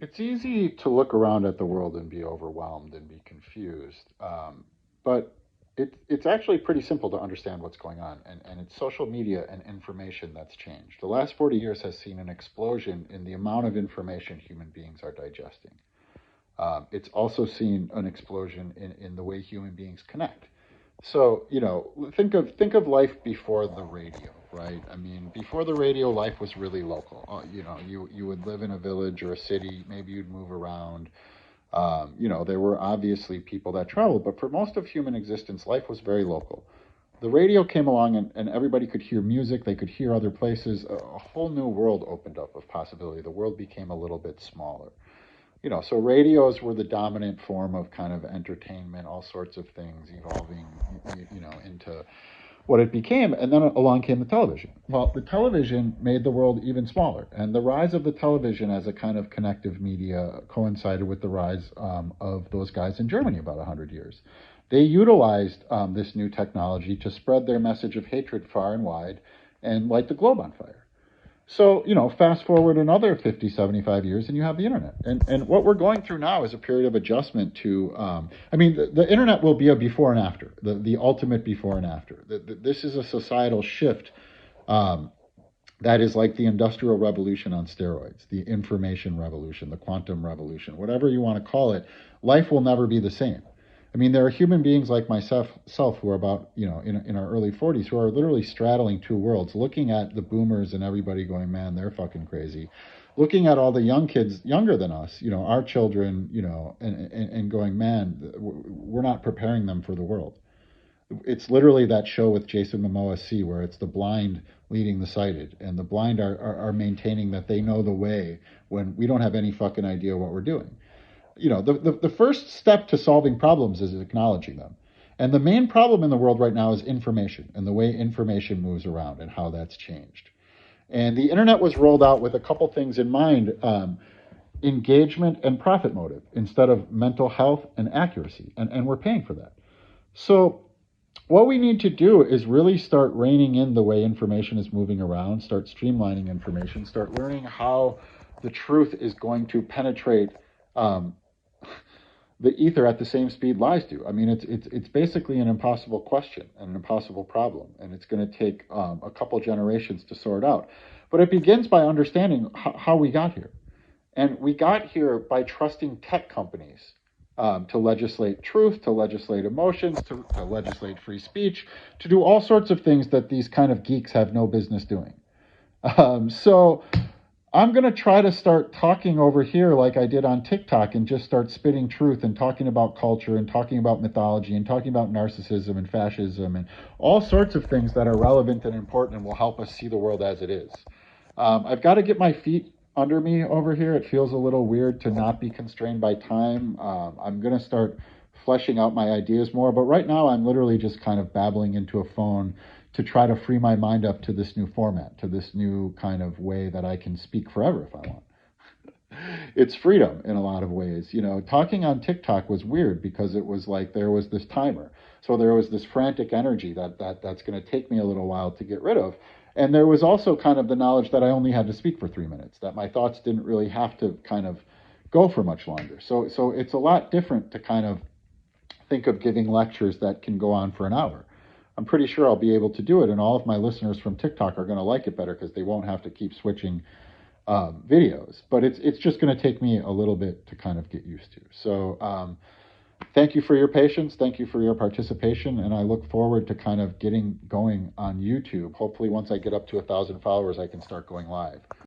It's easy to look around at the world and be overwhelmed and be confused, but it's actually pretty simple to understand what's going on. And it's social media and information that's changed. The last 40 years has seen an explosion in the amount of information human beings are digesting. It's also seen an explosion in the way human beings connect. So, think of life before the radio, right? I mean, before the radio, life was really local. You would live in a village or a city. Maybe you'd move around. There were obviously people that traveled, but for most of human existence, life was very local. The radio came along, and everybody could hear music. They could hear other places. A whole new world opened up of possibility. The world became a little bit smaller. So radios were the dominant form of kind of entertainment, all sorts of things evolving, into what it became. And then along came the television. Well, the television made the world even smaller. And the rise of the television as a kind of connective media coincided with the rise of those guys in Germany about 100 years. They utilized this new technology to spread their message of hatred far and wide and light the globe on fire. So, fast forward another 50, 75 years and you have the internet. And what we're going through now is a period of adjustment to, the internet will be a before and after, the ultimate before and after. This is a societal shift that is like the Industrial Revolution on steroids, the information revolution, the quantum revolution, whatever you want to call it. Life will never be the same. I mean, there are human beings like myself who are about, in our early 40s, who are literally straddling two worlds, looking at the boomers and everybody going, man, they're fucking crazy. Looking at all the young kids younger than us, our children, and going, man, we're not preparing them for the world. It's literally that show with Jason Momoa, See, where it's the blind leading the sighted, and the blind are maintaining that they know the way when we don't have any fucking idea what we're doing. The first step to solving problems is acknowledging them. And the main problem in the world right now is information and the way information moves around and how that's changed. And the internet was rolled out with a couple things in mind, engagement and profit motive instead of mental health and accuracy. And we're paying for that. So what we need to do is really start reining in the way information is moving around, start streamlining information, start learning how the truth is going to penetrate the ether at the same speed lies do. I mean, it's basically an impossible question and an impossible problem, and it's going to take a couple generations to sort out. But it begins by understanding how we got here, and we got here by trusting tech companies to legislate truth, to legislate emotions, to legislate free speech, to do all sorts of things that these kind of geeks have no business doing. So I'm going to try to start talking over here like I did on TikTok and just start spitting truth and talking about culture and talking about mythology and talking about narcissism and fascism and all sorts of things that are relevant and important and will help us see the world as it is. I've got to get my feet under me over here. It feels a little weird to not be constrained by time. I'm going to start fleshing out my ideas more, but right now I'm literally just kind of babbling into a phone to try to free my mind up to this new format, to this new kind of way that I can speak forever if I want. It's freedom in a lot of ways. Talking on TikTok was weird because it was like there was this timer. So there was this frantic energy that's going to take me a little while to get rid of. And there was also kind of the knowledge that I only had to speak for 3 minutes, that my thoughts didn't really have to kind of go for much longer. So it's a lot different to kind of think of giving lectures that can go on for an hour. I'm pretty sure I'll be able to do it, and all of my listeners from TikTok are going to like it better because they won't have to keep switching videos. But it's just going to take me a little bit to kind of get used to. So thank you for your patience. Thank you for your participation, and I look forward to kind of getting going on YouTube. Hopefully, once I get up to 1,000 followers, I can start going live.